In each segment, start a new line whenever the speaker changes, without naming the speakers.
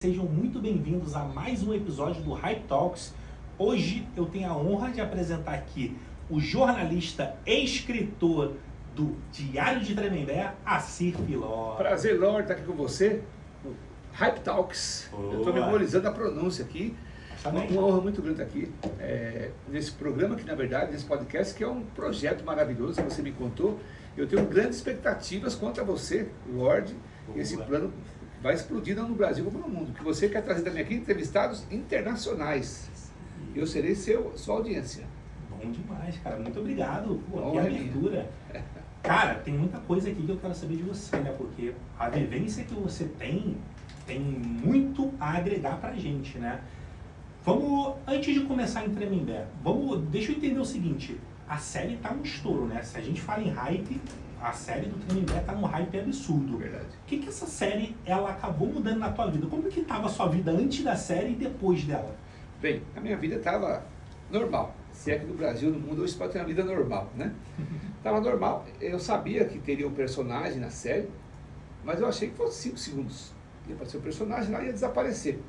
Sejam muito bem-vindos a mais um episódio do Hype Talks. Hoje eu tenho a honra de apresentar aqui o jornalista e escritor do Diário de Tremembé, Assir Filó.
Prazer, Lorde, estar aqui com você no Hype Talks.
Boa.
Eu estou memorizando a pronúncia aqui. Uma honra muito grande estar aqui nesse programa, que na verdade, nesse podcast, que é um projeto maravilhoso que você me contou. Eu tenho grandes expectativas quanto a você, Lorde, e esse plano vai explodir não no Brasil como no mundo, que você quer trazer também aqui entrevistados internacionais. Eu serei sua audiência.
Bom demais, cara. Muito obrigado.
Bom,
que abertura. Cara, tem muita coisa aqui que eu quero saber de você, né? Porque a vivência que você tem muito a agregar pra gente, né? Antes de começar em Tremembé, deixa eu entender o seguinte. A série tá um estouro, né? Se a gente fala em hype, a série do Tremembé tá num hype absurdo.
Verdade.
O que essa série, ela acabou mudando na tua vida? Como que tava a sua vida antes da série e depois dela?
Bem, a minha vida estava normal. Se é que no Brasil, no mundo, hoje pode ter uma vida normal, né? Estava normal. Eu sabia que teria um personagem na série, mas eu achei que fosse 5 segundos. Ia aparecer o personagem lá e ia desaparecer.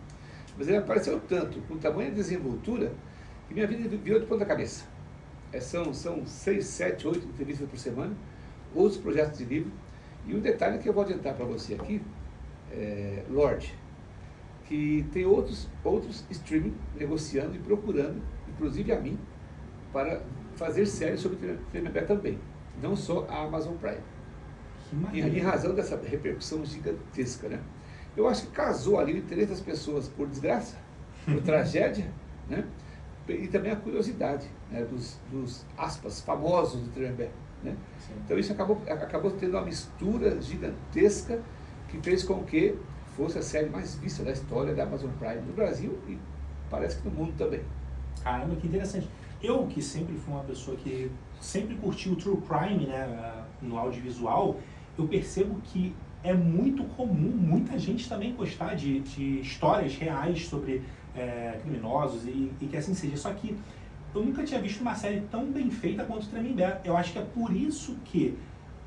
Mas ele apareceu tanto, com tamanha desenvoltura, que minha vida virou de ponta cabeça. São 6, 7, 8 entrevistas por semana, outros projetos de livro. E um detalhe que eu vou adiantar para você aqui, Lorde, que tem outros streaming negociando e procurando, inclusive a mim, para fazer séries sobre Tremembé também, não só a Amazon Prime. Em razão dessa repercussão gigantesca, né? Eu acho que casou ali o interesse das pessoas por desgraça, por tragédia, né? E também a curiosidade, né? dos aspas, famosos do Tremembé, né? Então isso acabou tendo uma mistura gigantesca que fez com que fosse a série mais vista da história da Amazon Prime no Brasil e parece que no mundo também.
Caramba, que interessante. Eu, que sempre fui uma pessoa que sempre curtiu o True Crime, né, no audiovisual, eu percebo que é muito comum muita gente também gostar de histórias reais sobre criminosos e que assim seja. Só que eu nunca tinha visto uma série tão bem feita quanto o Tremembé. Eu acho que é por isso que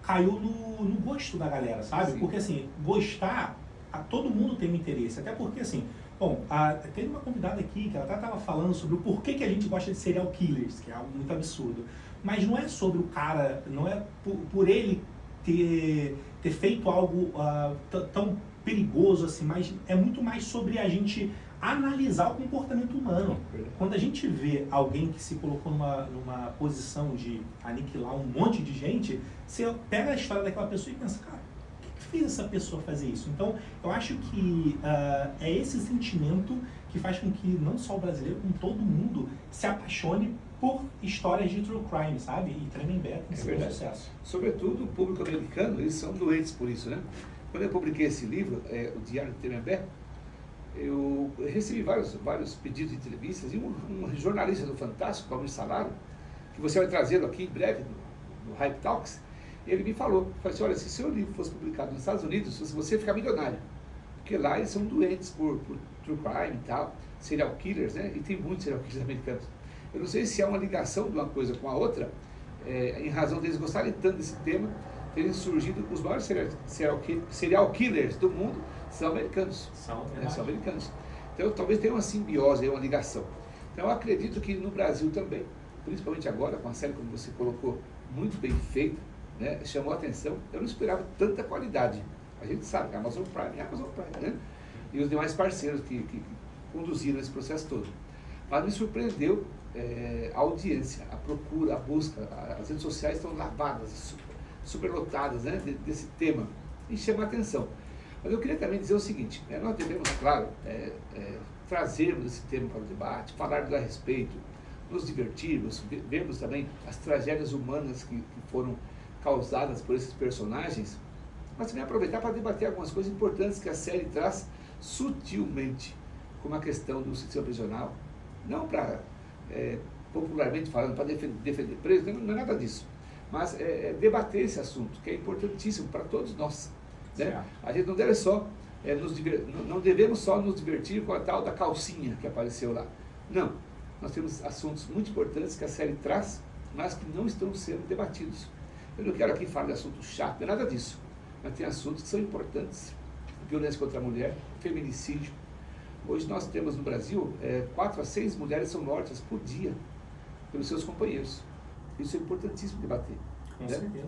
caiu no gosto da galera, sabe?
Sim.
Porque assim, todo mundo tem um interesse. Até porque assim, teve uma convidada aqui que ela até estava falando sobre o porquê que a gente gosta de serial killers, que é algo muito absurdo. Mas não é sobre o cara, não é por ele ter feito algo tão perigoso assim, mas é muito mais sobre a gente analisar o comportamento humano. Quando a gente vê alguém que se colocou numa posição de aniquilar um monte de gente, você pega a história daquela pessoa e pensa, cara, o que fez essa pessoa fazer isso? Então, eu acho que é esse sentimento que faz com que não só o brasileiro, como todo mundo se apaixone por histórias de true crime, sabe? E Tremembé tem sido um sucesso.
Sobretudo o público americano, eles são doentes por isso, né? Quando eu publiquei esse livro, o Diário de Tremembé, eu recebi vários pedidos de entrevistas e um jornalista do Fantástico, Almir Salaro, que você vai trazê-lo aqui em breve no Hype Talks, ele me falou assim, olha, se seu livro fosse publicado nos Estados Unidos, você ia ficar milionário, porque lá eles são doentes por true crime e tal, serial killers, né? E tem muitos serial killers americanos. Eu não sei se há uma ligação de uma coisa com a outra, em razão deles gostarem tanto desse tema, terem surgido os maiores serial killers do mundo são americanos. São americanos. Então talvez tenha uma simbiose, uma ligação. Então eu acredito que no Brasil também, principalmente agora, com a série como você colocou, muito bem feita, né, chamou a atenção. Eu não esperava tanta qualidade. A gente sabe que a Amazon Prime é a Amazon Prime, né? E os demais parceiros que conduziram esse processo todo. Mas me surpreendeu a audiência, a procura, a busca. As redes sociais estão lavadas, superlotadas, né, desse tema. E chama a atenção. Mas eu queria também dizer o seguinte, nós devemos, claro, trazermos esse tema para o debate, falarmos a respeito, nos divertirmos, vermos também as tragédias humanas que foram causadas por esses personagens, mas também aproveitar para debater algumas coisas importantes que a série traz sutilmente, como a questão do sistema prisional, não para, popularmente falando, para defender preso, não é nada disso, mas debater esse assunto, que é importantíssimo para todos nós. Né? A gente não deve não devemos só nos divertir com a tal da calcinha que apareceu lá. Não, nós temos assuntos muito importantes que a série traz, mas que não estão sendo debatidos. Eu não quero aqui falar de assunto chato, não é nada disso, mas tem assuntos que são importantes. Violência contra a mulher, feminicídio, Hoje nós temos no Brasil 4 a 6 mulheres são mortas por dia pelos seus companheiros. Isso é importantíssimo debater.
Com
Né?
certeza.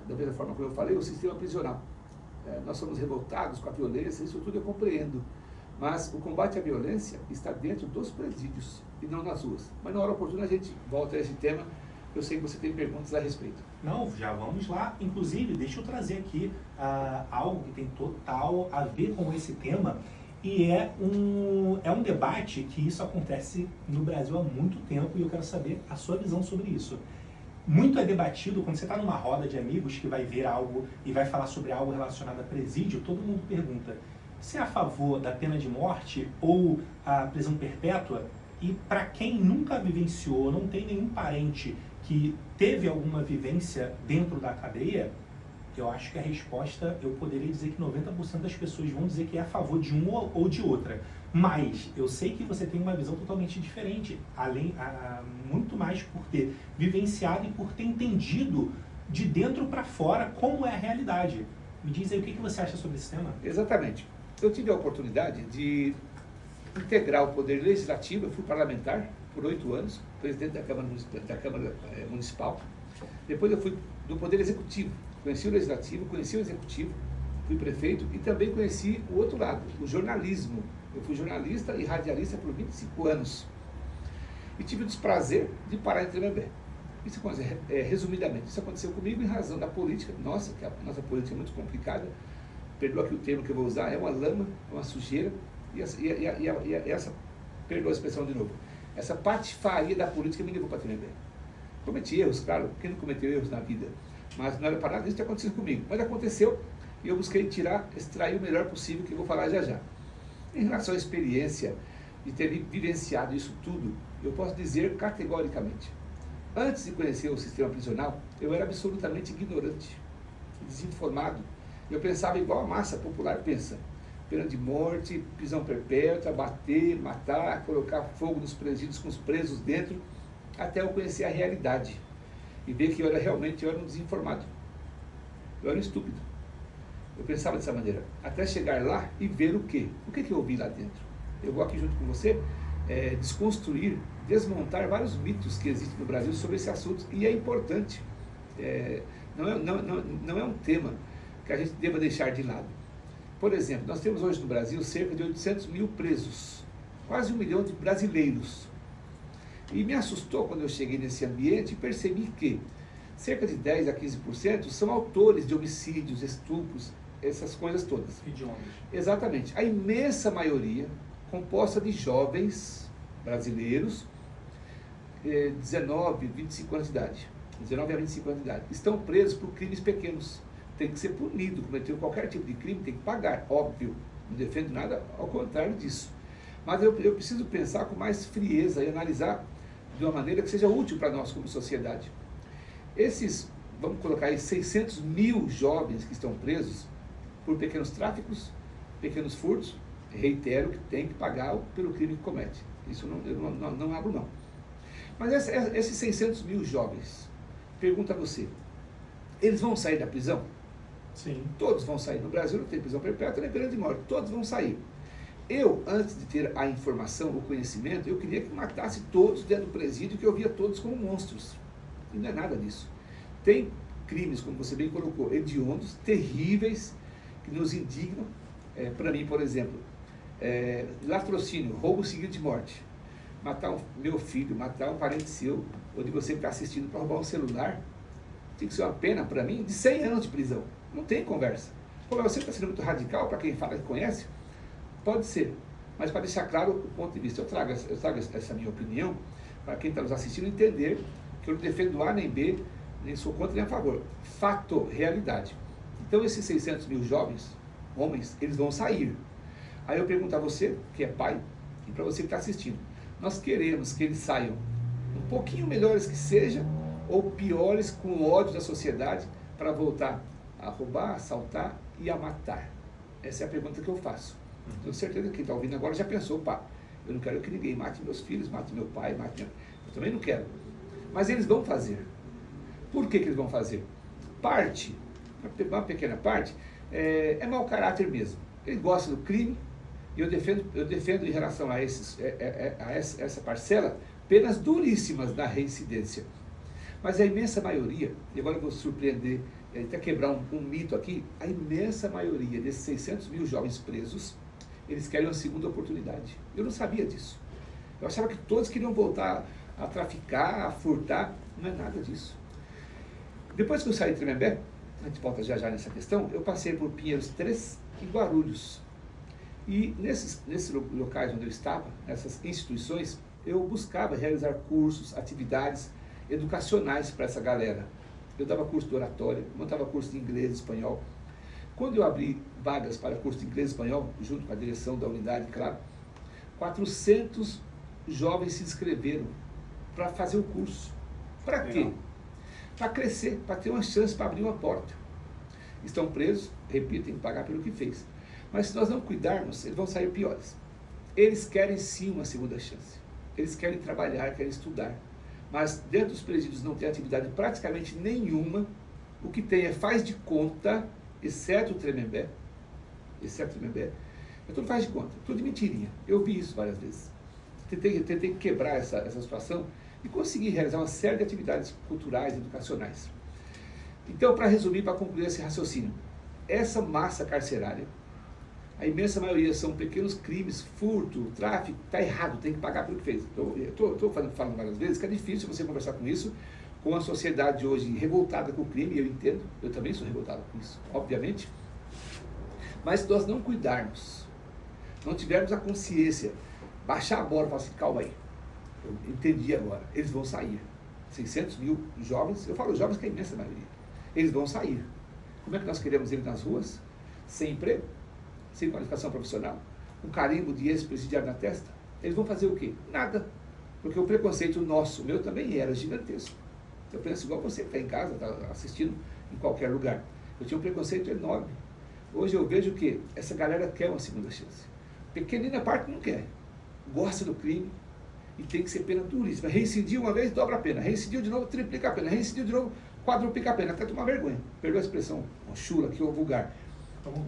Da mesma forma que eu falei, o sistema prisional. Nós somos revoltados com a violência, isso tudo eu compreendo. Mas o combate à violência está dentro dos presídios e não nas ruas. Mas na hora oportuna a gente volta a esse tema. Eu sei que você tem perguntas a respeito.
Não, já vamos lá. Inclusive, deixa eu trazer aqui algo que tem total a ver com esse tema. E é um debate que isso acontece no Brasil há muito tempo e eu quero saber a sua visão sobre isso. Muito é debatido quando você está numa roda de amigos que vai ver algo e vai falar sobre algo relacionado a presídio, todo mundo pergunta: você é a favor da pena de morte ou a prisão perpétua? E para quem nunca vivenciou, não tem nenhum parente que teve alguma vivência dentro da cadeia, eu acho que a resposta, eu poderia dizer que 90% das pessoas vão dizer que é a favor de uma ou de outra. Mas eu sei que você tem uma visão totalmente diferente, muito mais por ter vivenciado e por ter entendido de dentro para fora como é a realidade. Me diz aí o que você acha sobre esse tema?
Exatamente. Eu tive a oportunidade de integrar o poder legislativo, eu fui parlamentar por 8 anos, presidente da Câmara Municipal. Depois eu fui do poder executivo, conheci o legislativo, conheci o executivo, fui prefeito e também conheci o outro lado, o jornalismo. Eu fui jornalista e radialista por 25 anos. E tive o desprazer de parar em Tremembé. Isso aconteceu, resumidamente, isso aconteceu comigo em razão da política. Nossa, que a nossa política é muito complicada. Perdoa aqui o termo que eu vou usar, é uma lama, é uma sujeira. E essa, perdoa a expressão de novo, essa patifaria da política me levou para Tremembé. Cometi erros, claro, quem não cometeu erros na vida? Mas não era para nada disso ter acontecido comigo. Mas aconteceu e eu busquei extrair o melhor possível, que eu vou falar já já. Em relação à experiência de ter vivenciado isso tudo, eu posso dizer categoricamente: antes de conhecer o sistema prisional, eu era absolutamente ignorante, desinformado. Eu pensava igual a massa popular pensa: pena de morte, prisão perpétua, bater, matar, colocar fogo nos presídios com os presos dentro, até eu conhecer a realidade e ver que eu era um desinformado. Eu era um estúpido. Eu pensava dessa maneira, até chegar lá e ver o quê? O que eu ouvi lá dentro? Eu vou aqui junto com você desconstruir, desmontar vários mitos que existem no Brasil sobre esse assunto, e é importante. Não é um tema que a gente deva deixar de lado. Por exemplo, nós temos hoje no Brasil cerca de 800 mil presos, quase 1 milhão de brasileiros. E me assustou quando eu cheguei nesse ambiente e percebi que cerca de 10 a 15% são autores de homicídios, estupros, essas coisas todas.
Idiomas.
Exatamente. A imensa maioria, composta de jovens brasileiros, 19, 25 anos de idade. 19 a 25 anos de idade. Estão presos por crimes pequenos. Tem que ser punido. Cometeu qualquer tipo de crime, tem que pagar. Óbvio. Não defendo nada ao contrário disso. Mas eu preciso pensar com mais frieza e analisar de uma maneira que seja útil para nós como sociedade. Esses, vamos colocar aí, 600 mil jovens que estão presos por pequenos tráficos, pequenos furtos, reitero que tem que pagar pelo crime que comete. Isso eu não abro não. Mas esses 600 mil jovens, pergunta a você, eles vão sair da prisão?
Sim.
Todos vão sair. No Brasil não tem prisão perpétua nem pena de morte. Todos vão sair. Eu, antes de ter a informação, o conhecimento, eu queria que matasse todos dentro do presídio, que eu via todos como monstros. E não é nada disso. Tem crimes, como você bem colocou, hediondos, terríveis, que nos indignam. Para mim, por exemplo, latrocínio, roubo seguido de morte. Matar meu filho, matar um parente seu, ou de você que está assistindo para roubar um celular, tem que ser uma pena, para mim, de 100 anos de prisão. Não tem conversa. Pô, você está sendo muito radical para quem fala que conhece? Pode ser, mas para deixar claro o ponto de vista, eu trago essa minha opinião para quem está nos assistindo entender que eu não defendo A nem B, nem sou contra nem a favor. Fato, realidade. Então esses 600 mil jovens, homens, eles vão sair. Aí eu pergunto a você, que é pai, e para você que está assistindo, nós queremos que eles saiam um pouquinho melhores que sejam, ou piores, com ódio da sociedade, para voltar a roubar, a assaltar e a matar? Essa é a pergunta que eu faço. Tenho certeza que quem está ouvindo agora já pensou: pá, eu não quero que ninguém mate meus filhos, mate meu pai, mate minha... Eu também não quero. Mas eles vão fazer. Por que eles vão fazer? Uma pequena parte, é mau caráter mesmo. Ele gosta do crime, E eu defendo em relação a essa parcela penas duríssimas da reincidência. Mas a imensa maioria, e agora eu vou surpreender, até quebrar um mito aqui, a imensa maioria desses 600 mil jovens presos, eles querem uma segunda oportunidade. Eu não sabia disso. Eu achava que todos queriam voltar a traficar, a furtar. Não é nada disso. Depois que eu saí de Tremembé, a gente volta já nessa questão, eu passei por Pinheiros 3 e Guarulhos. E nesses locais onde eu estava, nessas instituições, eu buscava realizar cursos, atividades educacionais para essa galera. Eu dava curso de oratória, montava curso de inglês e espanhol. Quando eu abri vagas para curso de inglês e espanhol, junto com a direção da unidade, claro, 400 jovens se inscreveram para fazer o curso. Para quê? Para crescer, para ter uma chance, para abrir uma porta. Estão presos, repito, tem que pagar pelo que fez. Mas se nós não cuidarmos, eles vão sair piores. Eles querem sim uma segunda chance. Eles querem trabalhar, querem estudar. Mas dentro dos presídios não tem atividade praticamente nenhuma. O que tem é faz de conta, exceto o Tremembé. É tudo faz de conta, tudo de mentirinha. Eu vi isso várias vezes. Tentei quebrar essa situação e consegui realizar uma série de atividades culturais e educacionais. Então, para resumir, para concluir esse raciocínio, essa massa carcerária, a imensa maioria são pequenos crimes, furto, tráfico, está errado, tem que pagar pelo que fez. Estou falando várias vezes que é difícil você conversar com isso, com a sociedade hoje revoltada com o crime, eu entendo, eu também sou revoltado com isso, obviamente. Mas se nós não cuidarmos, não tivermos a consciência, baixar a bola e falar assim, calma aí, eu entendi agora, eles vão sair. 600 mil jovens, eu falo jovens que é a imensa maioria, eles vão sair. Como é que nós queremos eles nas ruas? Sem emprego? Sem qualificação profissional, um carimbo de ex-presidiário na testa, eles vão fazer o quê? Nada. Porque o preconceito nosso, o meu também era gigantesco. Eu penso igual você que está em casa, está assistindo em qualquer lugar. Eu tinha um preconceito enorme. Hoje eu vejo que essa galera quer uma segunda chance. Pequenina parte não quer. Gosta do crime e tem que ser pena duríssima. Reincidiu uma vez, dobra a pena. Reincidiu de novo, triplica a pena. Reincidiu de novo, quadruplica a pena. Até tomar vergonha. Perdoa a expressão, uma chula aqui ou vulgar.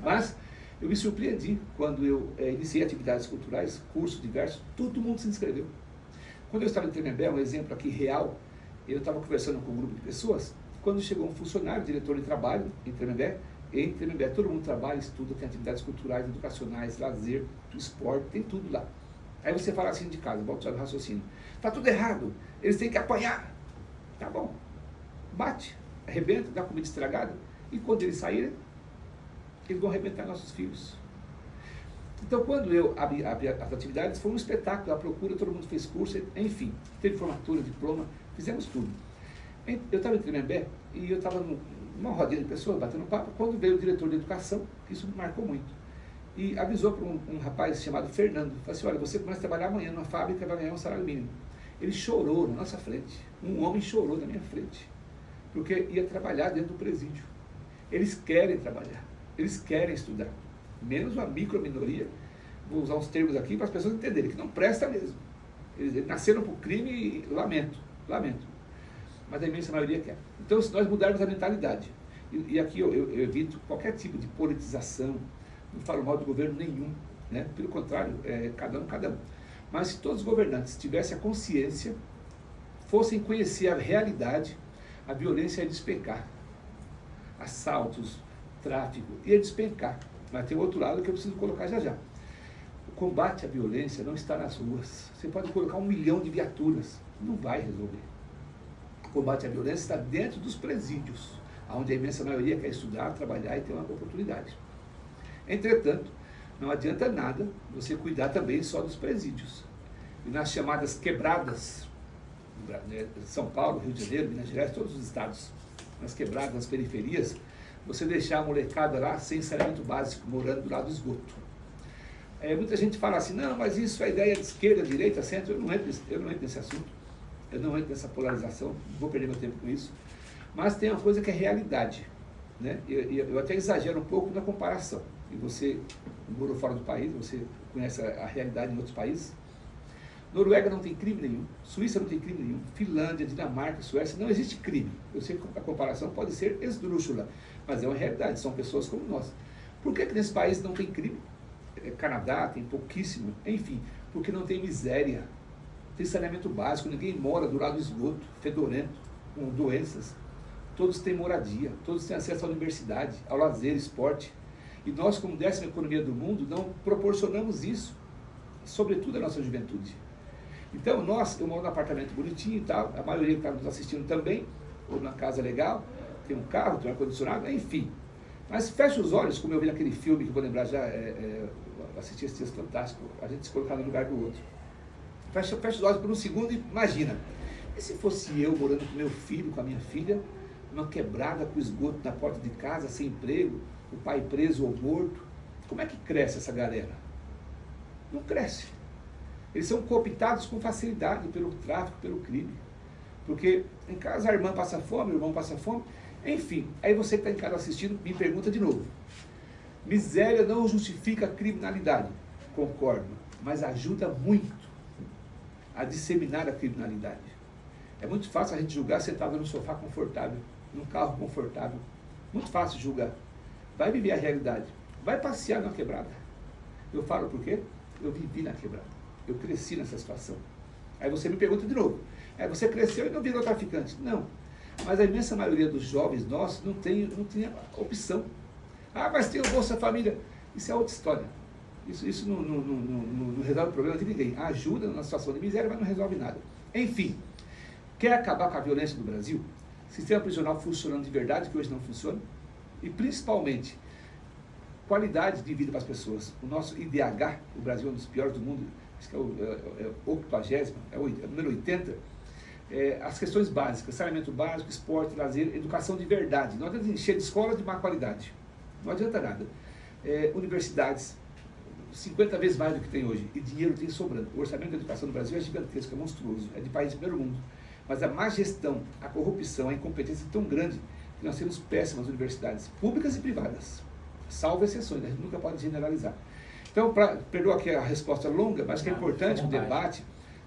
Mas eu me surpreendi quando eu iniciei atividades culturais, cursos diversos, todo mundo se inscreveu. Quando eu estava em Tremembé, um exemplo aqui real, eu estava conversando com um grupo de pessoas, quando chegou um funcionário, diretor de trabalho em Tremembé, todo mundo trabalha, estuda, tem atividades culturais, educacionais, lazer, esporte, tem tudo lá. Aí você fala assim de casa, volta ao raciocínio, está tudo errado, eles têm que apanhar. Tá bom, bate, arrebenta, dá comida estragada, e quando eles saírem, eles vão arrebentar nossos filhos. Então, quando eu abri as atividades, foi um espetáculo, a procura, todo mundo fez curso, enfim, teve formatura, diploma, fizemos tudo. Eu estava em Tremembé e eu estava numa rodinha de pessoas, batendo papo, quando veio o diretor de educação, que isso me marcou muito, e avisou para um rapaz chamado Fernando, falou assim, olha, você começa a trabalhar amanhã numa fábrica e vai ganhar um salário mínimo. Ele chorou na nossa frente, um homem chorou na minha frente, porque ia trabalhar dentro do presídio. Eles querem trabalhar. Eles querem estudar, menos uma microminoria, vou usar uns termos aqui para as pessoas entenderem, que não presta mesmo. Eles nasceram por crime e lamento, mas a imensa maioria quer. Então, se nós mudarmos a mentalidade, e aqui eu evito qualquer tipo de politização, não falo mal do governo nenhum, né? Pelo contrário, cada um. Mas se todos os governantes tivessem a consciência, fossem conhecer a realidade, a violência ia despencar. Assaltos, tráfico, ia despencar. Mas tem outro lado que eu preciso colocar já. O combate à violência não está nas ruas. Você pode colocar 1 milhão de viaturas, não vai resolver. O combate à violência está dentro dos presídios, onde a imensa maioria quer estudar, trabalhar e ter uma oportunidade. Entretanto, não adianta nada você cuidar também só dos presídios. E nas chamadas quebradas, São Paulo, Rio de Janeiro, Minas Gerais, todos os estados, nas quebradas, nas periferias, você deixar a molecada lá sem saneamento básico, morando do lado do esgoto. Muita gente fala assim, não, mas isso é ideia de esquerda, direita, centro. Eu não entro nesse assunto, eu não entro nessa polarização, não vou perder meu tempo com isso. Mas tem uma coisa que é realidade, né? Eu até exagero um pouco na comparação. E você morou fora do país, você conhece a realidade em outros países. Noruega não tem crime nenhum, Suíça não tem crime nenhum, Finlândia, Dinamarca, Suécia, não existe crime. Eu sei que a comparação pode ser esdrúxula, mas é uma realidade, são pessoas como nós. Por que nesse país não tem crime? Canadá tem pouquíssimo, enfim, porque não tem miséria, tem saneamento básico, ninguém mora do lado do esgoto, fedorento, com doenças, todos têm moradia, todos têm acesso à universidade, ao lazer, esporte, e nós, como 10ª economia do mundo, não proporcionamos isso, sobretudo à nossa juventude. Então, eu moro num apartamento bonitinho e tal, a maioria que está nos assistindo também, ou numa casa legal, tem um carro, tem um ar-condicionado, enfim. Mas fecha os olhos, como eu vi naquele filme que eu vou lembrar já, assisti esse texto fantástico, a gente se colocar no lugar do outro. Fecha os olhos por um segundo e imagina, e se fosse eu morando com meu filho, com a minha filha, numa quebrada com esgoto na porta de casa, sem emprego, o pai preso ou morto, como é que cresce essa galera? Não cresce. Eles são cooptados com facilidade pelo tráfico, pelo crime. Porque em casa a irmã passa fome, o irmão passa fome, enfim. Aí você que está em casa assistindo, me pergunta de novo. Miséria não justifica a criminalidade. Concordo, mas ajuda muito a disseminar a criminalidade. É muito fácil a gente julgar sentado num sofá confortável, num carro confortável. Muito fácil julgar. Vai viver a realidade. Vai passear na quebrada. Eu falo por quê? Eu vivi na quebrada. Eu cresci nessa situação. Aí você me pergunta de novo. Você cresceu e não virou traficante. Não. Mas a imensa maioria dos jovens nossos não tinha opção. Ah, mas tem o Bolsa Família. Isso é outra história. Isso não resolve o problema de ninguém. Ajuda na situação de miséria, mas não resolve nada. Enfim, quer acabar com a violência do Brasil? Sistema prisional funcionando de verdade, que hoje não funciona. E principalmente, qualidade de vida para as pessoas. O nosso IDH, o Brasil é um dos piores do mundo, acho que é o 80º, é o número 80, as questões básicas, saneamento básico, esporte, lazer, educação de verdade. Não adianta encher de escolas de má qualidade. Não adianta nada. Universidades, 50 vezes mais do que tem hoje, e dinheiro tem sobrando. O orçamento da educação no Brasil é gigantesco, é monstruoso, é de país de primeiro mundo. Mas a má gestão, a corrupção, a incompetência é tão grande que nós temos péssimas universidades, públicas e privadas, salvo exceções, a gente nunca pode generalizar. Então, perdoa aqui a resposta longa, mas que é importante o debate,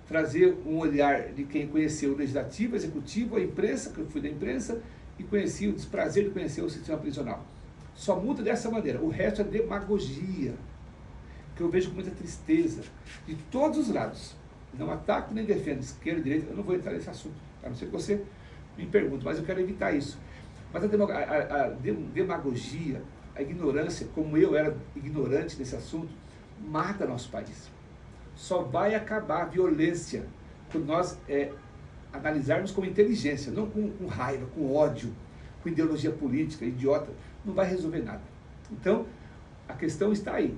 trazer um olhar de quem conheceu o legislativo, o executivo, a imprensa, que eu fui da imprensa, e conheci o desprazer de conhecer o sistema prisional. Só muda dessa maneira, o resto é demagogia, que eu vejo com muita tristeza, de todos os lados. Não ataco nem defendo esquerda, direita, eu não vou entrar nesse assunto, a não ser que você me pergunte, mas eu quero evitar isso. Mas a demagogia, a ignorância, como eu era ignorante nesse assunto, mata nosso país. Só vai acabar a violência quando nós analisarmos com inteligência, não com raiva, com ódio, com ideologia política, idiota, não vai resolver nada. Então, a questão está aí.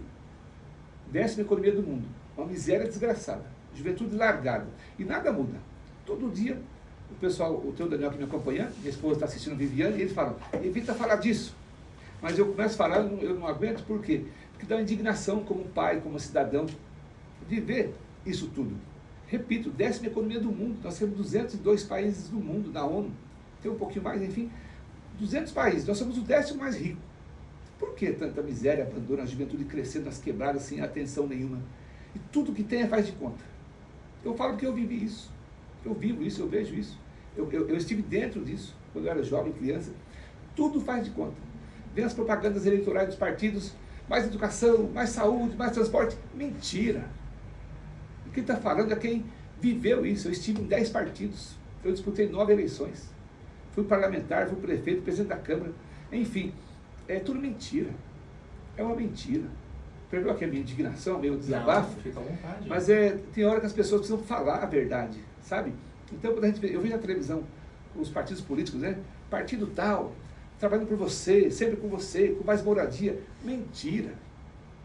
10ª economia do mundo, uma miséria desgraçada, juventude largada, e nada muda. Todo dia, o pessoal, o teu Daniel que me acompanha, minha esposa está assistindo Viviane, e eles falam, evita falar disso. Mas eu começo a falar, eu não aguento, por quê? Porque dá uma indignação como pai, como cidadão, de ver isso tudo. Repito, 10ª economia do mundo, nós temos 202 países do mundo, na ONU, tem um pouquinho mais, enfim, 200 países, nós somos o 10º mais rico. Por que tanta miséria, abandono, a juventude crescendo nas quebradas sem atenção nenhuma? E tudo que tem faz de conta. Eu falo que eu vivi isso, eu vivo isso, eu vejo isso, eu estive dentro disso, quando eu era jovem, criança, tudo faz de conta. Vem as propagandas eleitorais dos partidos, mais educação, mais saúde, mais transporte, mentira. E quem está falando é quem viveu isso. Eu estive em 10 partidos, eu disputei 9 eleições, fui parlamentar, fui prefeito, presidente da Câmara, enfim, é tudo mentira, é uma mentira. Perdoa aqui a minha indignação, meu desabafo,
não, fica à vontade.
Mas tem hora que as pessoas precisam falar a verdade, sabe? Então, quando eu vejo na televisão os partidos políticos, né? Partido tal, trabalhando por você, sempre com você, com mais moradia. Mentira.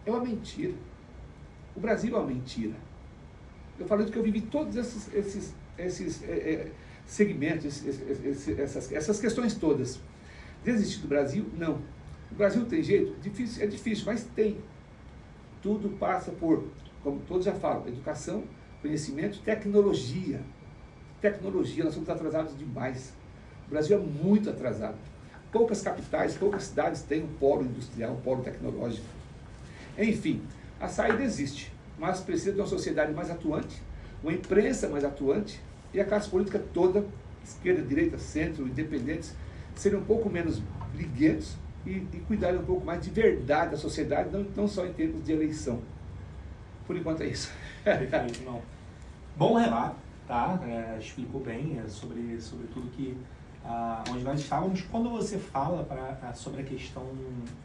É uma mentira. O Brasil é uma mentira. Eu falo que eu vivi todos esses segmentos, essas questões todas. Desistir do Brasil? Não. O Brasil tem jeito? É difícil, mas tem. Tudo passa por, como todos já falam, educação, conhecimento, tecnologia. Tecnologia, nós somos atrasados demais. O Brasil é muito atrasado. Poucas capitais, poucas cidades têm um polo industrial, um polo tecnológico. Enfim, a saída existe, mas precisa de uma sociedade mais atuante, uma imprensa mais atuante e a classe política toda, esquerda, direita, centro, independentes, serem um pouco menos briguentos e cuidarem um pouco mais de verdade da sociedade, não só em termos de eleição. Por enquanto é isso.
Perfeito, não. Bom relato, tá? Explicou bem sobre tudo que onde nós estávamos. Quando você fala sobre a questão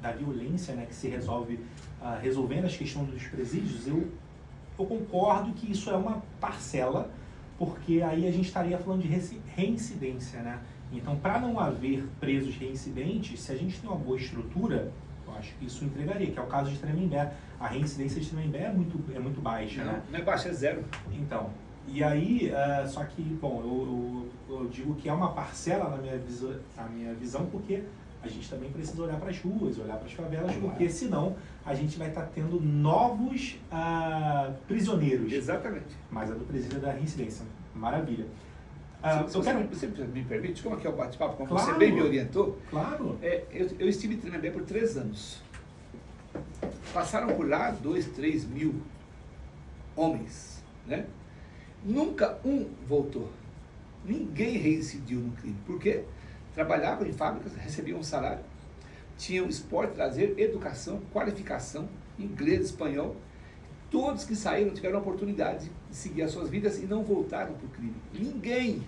da violência, né, que se resolve resolvendo as questões dos presídios, eu concordo que isso é uma parcela, porque aí a gente estaria falando de reincidência, né? Então, para não haver presos reincidentes, se a gente tem uma boa estrutura, eu acho que isso entregaria, que é o caso de Tremembé. A reincidência de Tremembé é muito baixa, né?
Não é baixa, é zero.
Então, e aí, só que, bom, eu digo que é uma parcela na minha visão, porque a gente também precisa olhar para as ruas, olhar para as favelas, porque senão a gente vai estar tendo novos prisioneiros.
Exatamente.
Mas a do presídio é da reincidência. Maravilha.
Você me permite, como é que é o bate-papo? Como
Claro,
você bem me orientou,
claro.
Eu estive em Tremembé por 3 anos. Passaram por lá 2, 3 mil homens, né? Nunca um voltou. Ninguém reincidiu no crime. Por quê? Trabalhavam em fábricas, recebiam um salário, tinham esporte, lazer, educação, qualificação, inglês, espanhol. Todos que saíram tiveram a oportunidade de seguir as suas vidas e não voltaram para o crime. Ninguém.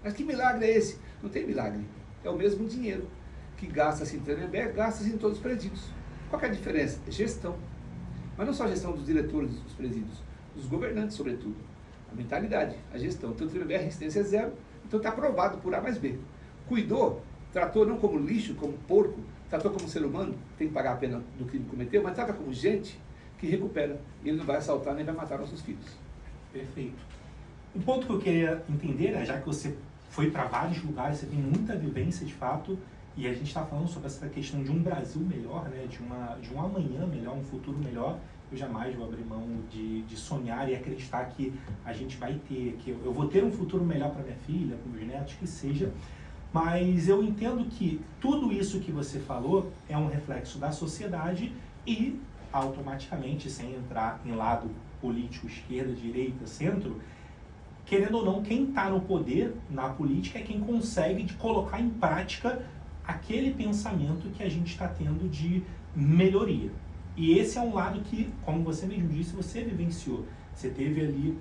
Mas que milagre é esse? Não tem milagre. É o mesmo dinheiro que gasta-se em Tremembé, gasta-se em todos os presídios. Qual que é a diferença? Gestão. Mas não só a gestão dos diretores dos presídios, dos governantes, sobretudo. A mentalidade, a gestão. Então, Tremembé, a resistência é zero. Então, está aprovado por A mais B. Cuidou, tratou não como lixo, como porco, tratou como ser humano, tem que pagar a pena do crime que cometeu, mas trata como gente que recupera. E ele não vai assaltar nem vai matar nossos filhos.
Perfeito. Um ponto que eu queria entender, já que você foi para vários lugares, você tem muita vivência de fato, e a gente está falando sobre essa questão de um Brasil melhor, né, de um amanhã melhor, um futuro melhor. Eu jamais vou abrir mão de sonhar e acreditar que a gente vai ter, que eu vou ter um futuro melhor para minha filha, para meus netos, que seja. Mas eu entendo que tudo isso que você falou é um reflexo da sociedade e, automaticamente, sem entrar em lado político, esquerda, direita, centro, querendo ou não, quem está no poder, na política, é quem consegue colocar em prática aquele pensamento que a gente está tendo de melhoria. E esse é um lado que, como você mesmo disse, você vivenciou. Você teve ali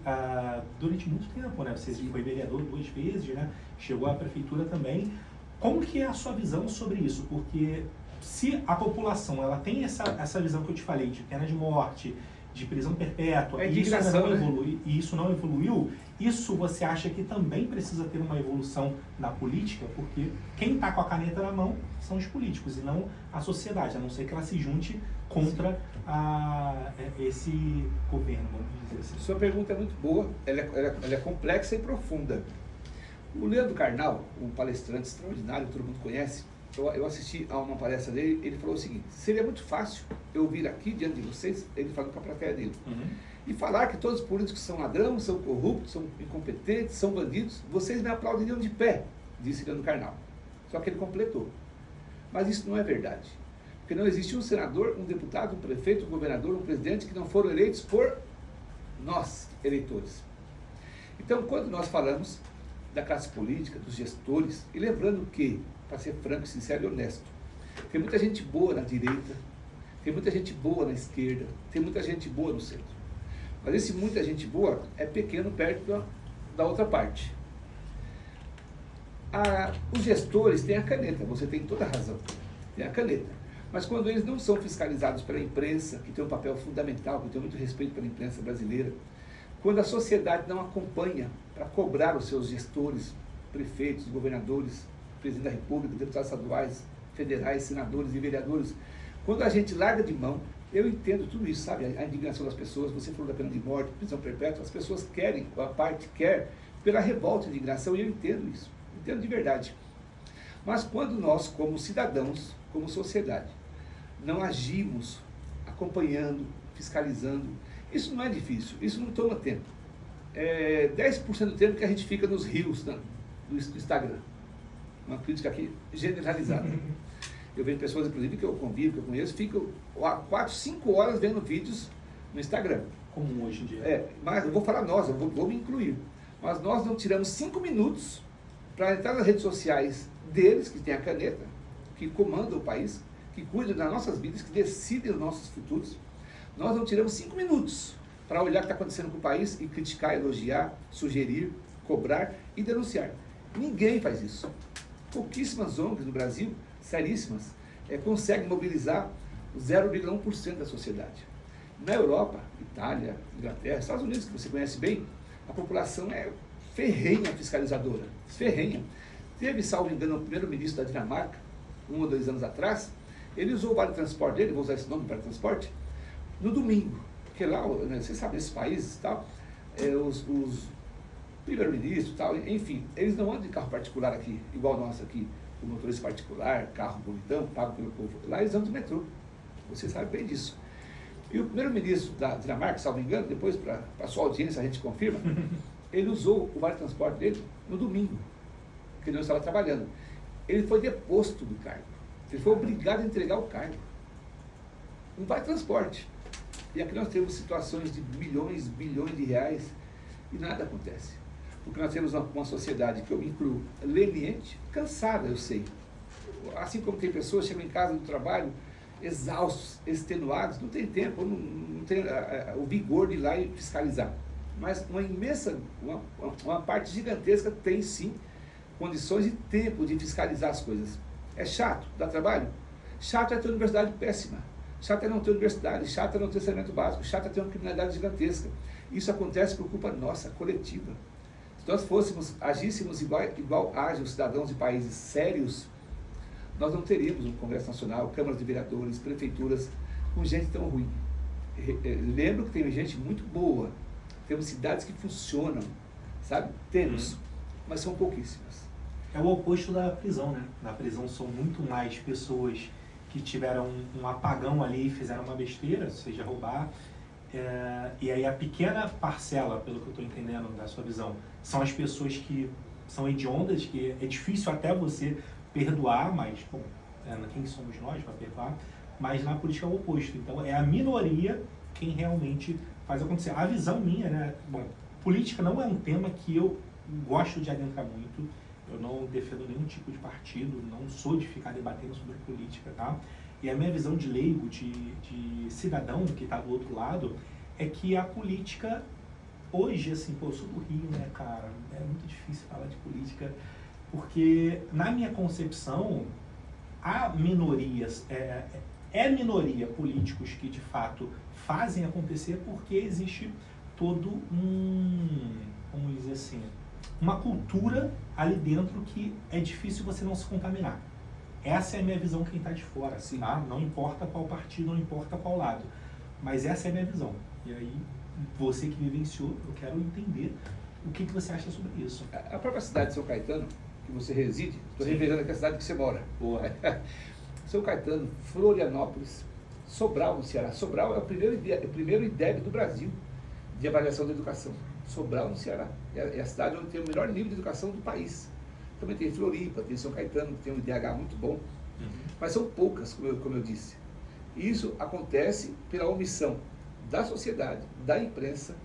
durante muito tempo, né? Você foi vereador 2 vezes, né? Chegou à prefeitura também. Como que é a sua visão sobre isso? Porque se a população ela tem essa visão que eu te falei, de pena de morte, de prisão perpétua, e isso não evoluiu, isso você acha que também precisa ter uma evolução na política? Porque quem está com a caneta na mão são os políticos e não a sociedade, a não ser que ela se junte contra esse governo, vamos dizer assim.
Sua pergunta é muito boa, ela é complexa e profunda. O Leandro Carnal, um palestrante extraordinário, todo mundo conhece, eu assisti a uma palestra dele, ele falou o seguinte: seria muito fácil eu vir aqui diante de vocês, ele falando para a plateia dele, e falar que todos os políticos são ladrões, são corruptos, são incompetentes, são bandidos, vocês me aplaudiriam de pé, disse Leandro Carnal. Só que ele completou. Mas isso não é verdade. Porque não existe um senador, um deputado, um prefeito, um governador, um presidente que não foram eleitos por nós, eleitores. Então, quando nós falamos da classe política, dos gestores, e lembrando que, para ser franco, sincero e honesto, tem muita gente boa na direita, tem muita gente boa na esquerda, tem muita gente boa no centro. Mas esse muita gente boa é pequeno perto da outra parte. Os gestores têm a caneta, você tem toda a razão, tem a caneta. Mas quando eles não são fiscalizados pela imprensa, que tem um papel fundamental, que tem muito respeito pela imprensa brasileira, quando a sociedade não acompanha para cobrar os seus gestores, prefeitos, governadores, presidente da República, deputados estaduais, federais, senadores e vereadores, quando a gente larga de mão, eu entendo tudo isso, sabe? A indignação das pessoas, você falou da pena de morte, prisão perpétua, as pessoas querem, a parte quer, pela revolta e indignação, e eu entendo isso, entendo de verdade. Mas quando nós, como cidadãos, como sociedade, não agimos acompanhando, fiscalizando, isso não é difícil, isso não toma tempo. 10% do tempo que a gente fica nos rios do Instagram. Uma crítica aqui generalizada. Eu vejo pessoas, inclusive, que eu convivo, que eu conheço, ficam 4, 5 horas vendo vídeos no Instagram.
Como hoje em dia.
Mas eu vou falar nós, eu vou me incluir. Mas nós não tiramos 5 minutos para entrar nas redes sociais deles, que tem a caneta, que comandam o país, que cuidam das nossas vidas, que decidem os nossos futuros. Nós não tiramos 5 minutos para olhar o que está acontecendo com o país e criticar, elogiar, sugerir, cobrar e denunciar. Ninguém faz isso. Pouquíssimas ONGs no Brasil, seríssimas, conseguem mobilizar 0,1% da sociedade. Na Europa, Itália, Inglaterra, Estados Unidos, que você conhece bem, a população é ferrenha fiscalizadora, ferrenha. Teve, salvo engano, o primeiro-ministro da Dinamarca, 1 ou 2 anos atrás, ele usou o vale-transporte dele, vou usar esse nome, vale-transporte, no domingo. Porque lá, né, você sabe, nesses países e tal, os primeiro-ministros e tal, enfim, eles não andam de carro particular aqui, igual nós aqui, com motorista particular, carro bonitão, pago pelo povo. Lá eles andam de metrô. Você sabe bem disso. E o primeiro-ministro da Dinamarca, salvo engano, depois para a sua audiência a gente confirma, ele usou o vale-transporte dele no domingo, que ele não estava trabalhando. Ele foi deposto do cargo. Ele foi obrigado a entregar o cargo. Um vale-transporte. E aqui nós temos situações de milhões, bilhões de reais e nada acontece. Porque nós temos uma sociedade que eu incluo leniente, cansada, eu sei. Assim como tem pessoas que chegam em casa do trabalho exaustos, extenuados, não tem tempo, não tem o vigor de ir lá e fiscalizar. Mas uma parte gigantesca tem sim condições e tempo de fiscalizar as coisas. É chato, dá trabalho? Chato é ter universidade péssima. Chato é não ter universidade, chato é não ter saneamento básico, chato é ter uma criminalidade gigantesca. Isso acontece por culpa nossa, coletiva. Se nós agíssemos igual agem os cidadãos de países sérios, nós não teríamos um Congresso Nacional, câmaras de vereadores, prefeituras com gente tão ruim. Lembro que tem gente muito boa, temos cidades que funcionam, sabe? Temos, mas são pouquíssimas.
É o oposto da prisão, né? Na prisão são muito mais pessoas que tiveram um apagão ali e fizeram uma besteira, seja roubar. E aí a pequena parcela, pelo que eu estou entendendo da sua visão, são as pessoas que são hediondas, que é difícil até você perdoar, mas, bom, quem somos nós para perdoar? Mas na política é o oposto. Então, é a minoria quem realmente faz acontecer. A visão minha, né? Bom, política não é um tema que eu gosto de adentrar muito. Eu não defendo nenhum tipo de partido, não sou de ficar debatendo sobre política, tá? E a minha visão de leigo, de cidadão que está do outro lado, é que a política, hoje, assim, pô, eu sou do Rio, né, cara? É muito difícil falar de política, porque, na minha concepção, há minorias, minoria políticos que, de fato, fazem acontecer porque existe todo vamos dizer assim, uma cultura ali dentro que é difícil você não se contaminar. Essa é a minha visão quem está de fora,
Sim.
Tá? Não importa qual partido, não importa qual lado. Mas essa é a minha visão. E aí, você que vivenciou, eu quero entender o que você acha sobre isso.
A própria cidade de São Caetano, que você reside, estou revelando aqui a cidade que você mora.
Boa.
São Caetano, Florianópolis, Sobral, no Ceará. Sobral é o primeiro IDEB do Brasil de avaliação da educação. Sobral, no Ceará. É a cidade onde tem o melhor nível de educação do país. Também tem Floripa, tem São Caetano, que tem um IDH muito bom. Mas são poucas, como eu disse. E isso acontece pela omissão da sociedade, da imprensa.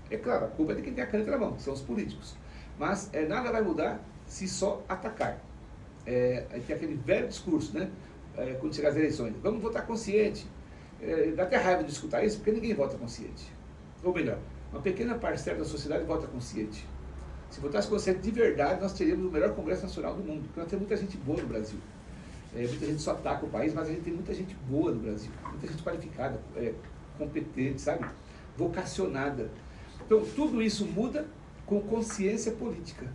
É claro, a culpa é de quem tem a caneta na mão, que são os políticos. Mas nada vai mudar se só atacar. Tem aquele velho discurso, né? Quando chegar as eleições, vamos votar consciente. Dá até raiva de escutar isso, porque ninguém vota consciente. Ou melhor, uma pequena parcela da sociedade vota consciente. Se votasse consciente de verdade, nós teríamos o melhor Congresso Nacional do mundo, porque nós temos muita gente boa no Brasil. Muita gente só ataca o país, mas a gente tem muita gente boa no Brasil, muita gente qualificada, competente, sabe? Vocacionada. Então, tudo isso muda com consciência política.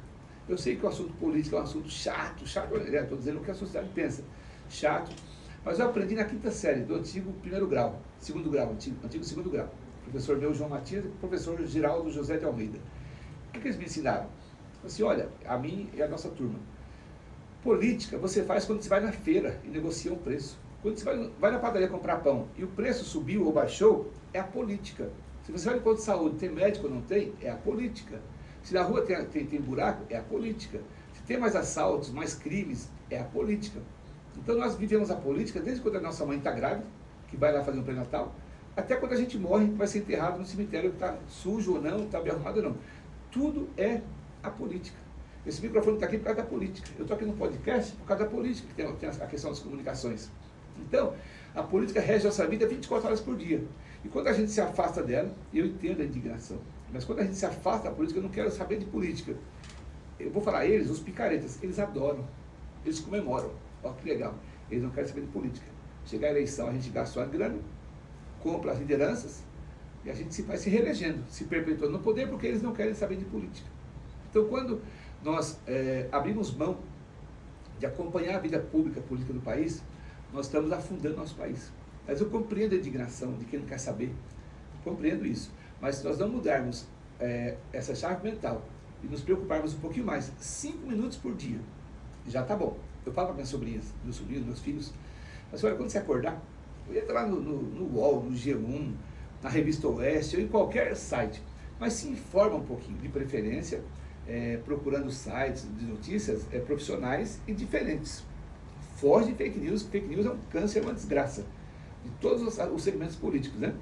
Eu sei que o assunto político é um assunto chato, estou dizendo o que a sociedade pensa, chato, mas eu aprendi na 5ª série do antigo primeiro grau, segundo grau, antigo segundo grau, professor meu João Matias e professor Giraldo José de Almeida. O que eles me ensinaram? Assim, olha, a mim e a nossa turma, política você faz quando você vai na feira e negocia um preço. Quando você vai na padaria comprar pão e o preço subiu ou baixou, é a política. Se você vai no posto de saúde, tem médico ou não tem, é a política. Se na rua tem buraco, é a política. Se tem mais assaltos, mais crimes, é a política. Então nós vivemos a política desde quando a nossa mãe está grávida, que vai lá fazer um pré-natal, até quando a gente morre, que vai ser enterrado no cemitério, que está sujo ou não, está bem arrumado ou não. Tudo é a política. Esse microfone está aqui por causa da política. Eu estou aqui no podcast por causa da política, que tem a questão das comunicações. Então, a política rege a nossa vida 24 horas por dia. E quando a gente se afasta dela, eu entendo a indignação. Mas quando a gente se afasta da política, eu não quero saber de política. Eu vou falar eles, os picaretas, eles adoram, eles comemoram. Olha que legal. Eles não querem saber de política. Chegar a eleição, a gente gasta uma grana, compra as lideranças, e a gente vai se reelegendo, se perpetuando no poder, porque eles não querem saber de política. Então, quando nós abrimos mão de acompanhar a vida pública, política do país, nós estamos afundando nosso país. Mas eu compreendo a indignação de quem não quer saber, compreendo isso. Mas se nós não mudarmos essa chave mental e nos preocuparmos um pouquinho mais, 5 minutos por dia, já está bom. Eu falo para minhas sobrinhas, meus filhos, mas olha, quando você acordar, entra lá no UOL, no G1, na Revista Oeste, ou em qualquer site, mas se informa um pouquinho, de preferência, procurando sites de notícias profissionais e diferentes. Foge de fake news é um câncer, é uma desgraça, de todos os segmentos políticos, né?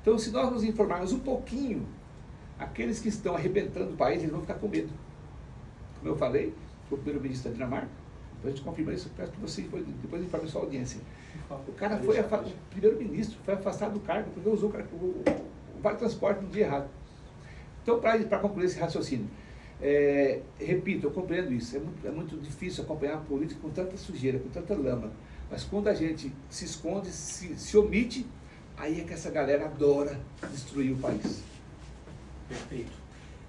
Então, se nós nos informarmos um pouquinho, aqueles que estão arrebentando o país, eles vão ficar com medo. Como eu falei, o primeiro-ministro da Dinamarca, depois a gente confirma isso, peço que você depois informe a sua audiência. O cara o primeiro-ministro foi afastado do cargo porque usou o vale transporte no dia errado. Então, para concluir esse raciocínio, repito, eu compreendo isso, é muito difícil acompanhar a política com tanta sujeira, com tanta lama, mas quando a gente se esconde, se omite, aí é que essa galera adora destruir o país.
Perfeito.